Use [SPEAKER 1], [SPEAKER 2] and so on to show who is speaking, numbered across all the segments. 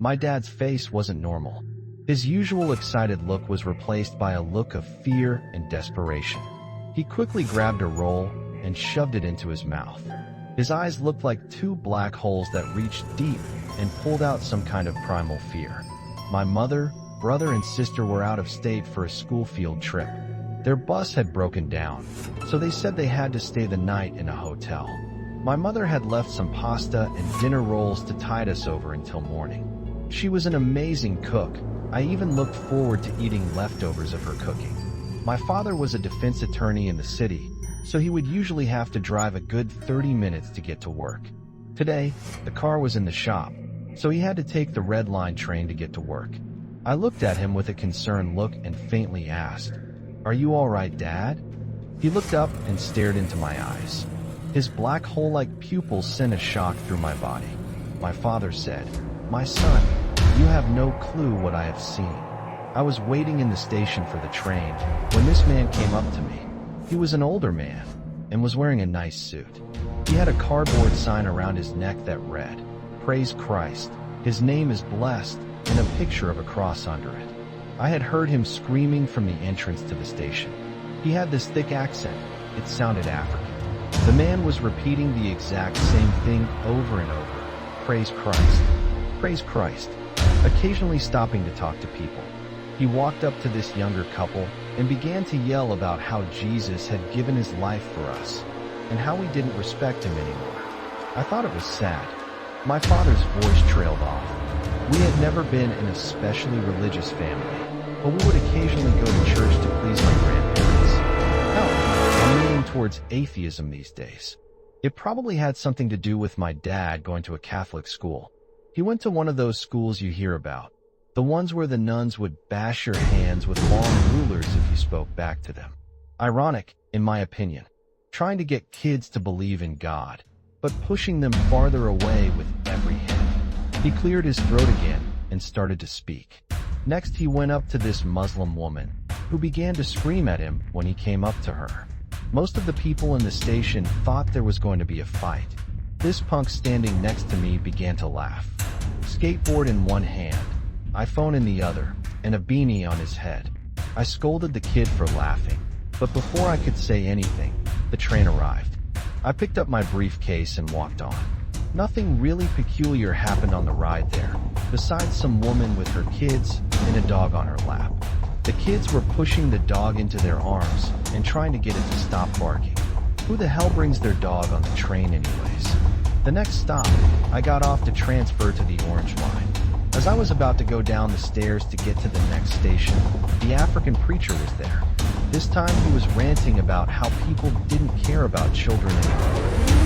[SPEAKER 1] My dad's face wasn't normal. His usual excited look was replaced by a look of fear and desperation. He quickly grabbed a roll and shoved it into his mouth. His eyes looked like two black holes that reached deep and pulled out some kind of primal fear. My mother, brother, and sister were out of state for a school field trip. Their bus had broken down, so they said they had to stay the night in a hotel. My mother had left some pasta and dinner rolls to tide us over until morning. She was an amazing cook. I even looked forward to eating leftovers of her cooking. My father was a defense attorney in the city, so he would usually have to drive a good 30 minutes to get to work. Today, the car was in the shop, so he had to take the Red Line train to get to work. I looked at him with a concerned look and faintly asked, "Are you all right, Dad?" He looked up and stared into my eyes. His black hole-like pupils sent a shock through my body. My father said, "My son, you have no clue what I have seen." I was waiting in the station for the train when this man came up to me. He was an older man and was wearing a nice suit. He had a cardboard sign around his neck that read, "Praise Christ, His name is blessed," and a picture of a cross under it. I had heard him screaming from the entrance to the station. He had this thick accent. It sounded African. The man was repeating the exact same thing over and over. "Praise Christ. Praise Christ," occasionally stopping to talk to people. He walked up to this younger couple and began to yell about how Jesus had given his life for us and how we didn't respect him anymore. I thought it was sad. My father's voice trailed off. We had never been an especially religious family, but we would occasionally go to church to please my grandparents. Hell, I'm leaning towards atheism these days. It probably had something to do with my dad going to a Catholic school. He went to one of those schools you hear about, the ones where the nuns would bash your hands with long rulers if you spoke back to them. Ironic, in my opinion, trying to get kids to believe in God, but pushing them farther away with every hit. He cleared his throat again and started to speak. Next, he went up to this Muslim woman, who began to scream at him when he came up to her. Most of the people in the station thought there was going to be a fight. This punk standing next to me began to laugh. Skateboard in one hand, iPhone in the other, and a beanie on his head. I scolded the kid for laughing, but before I could say anything, the train arrived. I picked up my briefcase and walked on. Nothing really peculiar happened on the ride there, besides some woman with her kids and a dog on her lap. The kids were pushing the dog into their arms and trying to get it to stop barking. Who the hell brings their dog on the train anyways? The next stop, I got off to transfer to the Orange Line. As I was about to go down the stairs to get to the next station, the African preacher was there. This time he was ranting about how people didn't care about children anymore,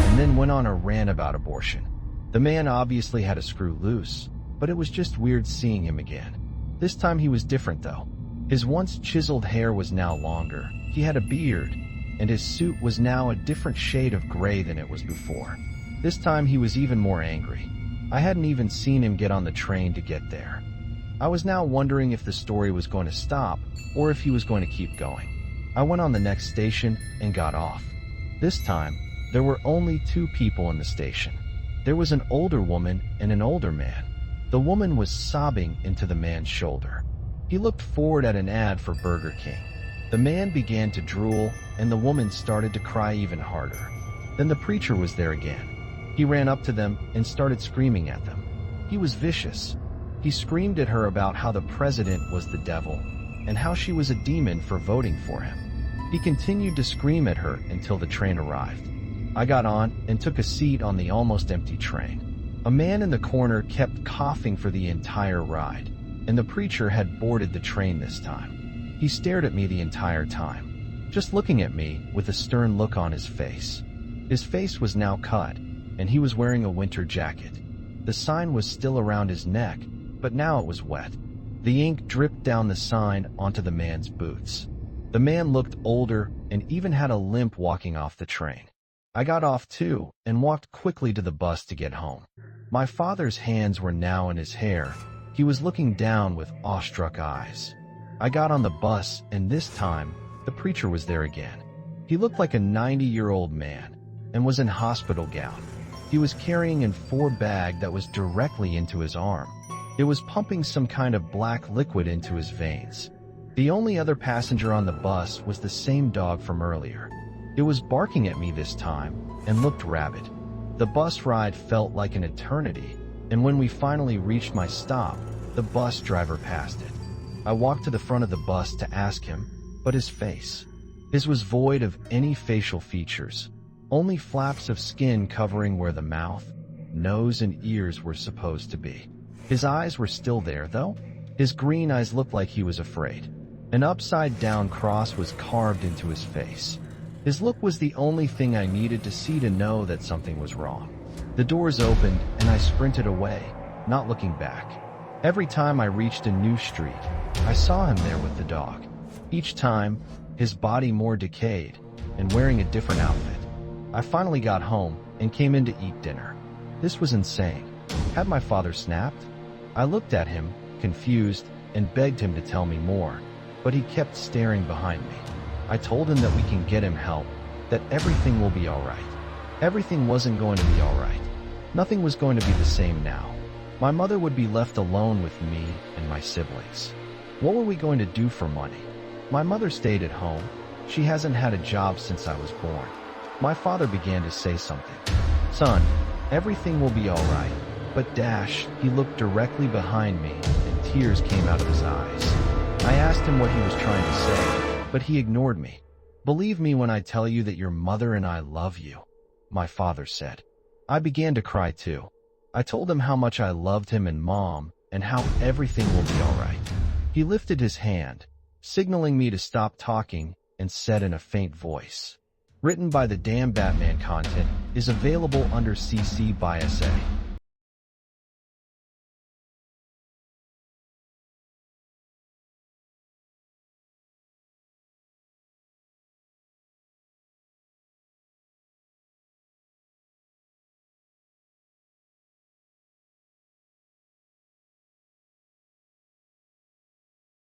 [SPEAKER 1] and then went on a rant about abortion. The man obviously had a screw loose, but it was just weird seeing him again. This time he was different though. His once chiseled hair was now longer, he had a beard, and his suit was now a different shade of gray than it was before. This time he was even more angry. I hadn't even seen him get on the train to get there. I was now wondering if the story was going to stop or if he was going to keep going. I went on the next station and got off. This time, there were only two people in the station. There was an older woman and an older man. The woman was sobbing into the man's shoulder. He looked forward at an ad for Burger King. The man began to drool, and the woman started to cry even harder. Then the preacher was there again. He ran up to them and started screaming at them. He was vicious. He screamed at her about how the president was the devil and how she was a demon for voting for him. He continued to scream at her until the train arrived. I got on and took a seat on the almost empty train. A man in the corner kept coughing for the entire ride, and the preacher had boarded the train this time. He stared at me the entire time, just looking at me with a stern look on his face. His face was now cut, and he was wearing a winter jacket. The sign was still around his neck, but now it was wet. The ink dripped down the sign onto the man's boots. The man looked older and even had a limp walking off the train. I got off too and walked quickly to the bus to get home. My father's hands were now in his hair. He was looking down with awestruck eyes. I got on the bus, and this time, the preacher was there again. He looked like a 90-year-old man and was in hospital gown. He was carrying an 4 bag that was directly into his arm. It was pumping some kind of black liquid into his veins. The only other passenger on the bus was the same dog from earlier. It was barking at me this time and looked rabid. The bus ride felt like an eternity, and when we finally reached my stop, the bus driver passed it. I walked to the front of the bus to ask him, but his was void of any facial features, only flaps of skin covering where the mouth, nose, and ears were supposed to be. His eyes were still there, though. His green eyes looked like he was afraid. An upside-down cross was carved into his face. His look was the only thing I needed to see to know that something was wrong. The doors opened, and I sprinted away, not looking back. Every time I reached a new street, I saw him there with the dog. Each time, his body more decayed, and wearing a different outfit. I finally got home and came in to eat dinner. This was insane. Had my father snapped? I looked at him, confused, and begged him to tell me more, but he kept staring behind me. I told him that we can get him help, that everything will be alright. Everything wasn't going to be alright. Nothing was going to be the same now. My mother would be left alone with me and my siblings. What were we going to do for money? My mother stayed at home. She hasn't had a job since I was born. My father began to say something. Son, everything will be alright. But he looked directly behind me, and tears came out of his eyes. I asked him what he was trying to say, but he ignored me. Believe me when I tell you that your mother and I love you, my father said. I began to cry too. I told him how much I loved him and Mom, and how everything will be alright. He lifted his hand, signaling me to stop talking, and said in a faint voice, "Written by the Damn Batman content is available under CC by SA."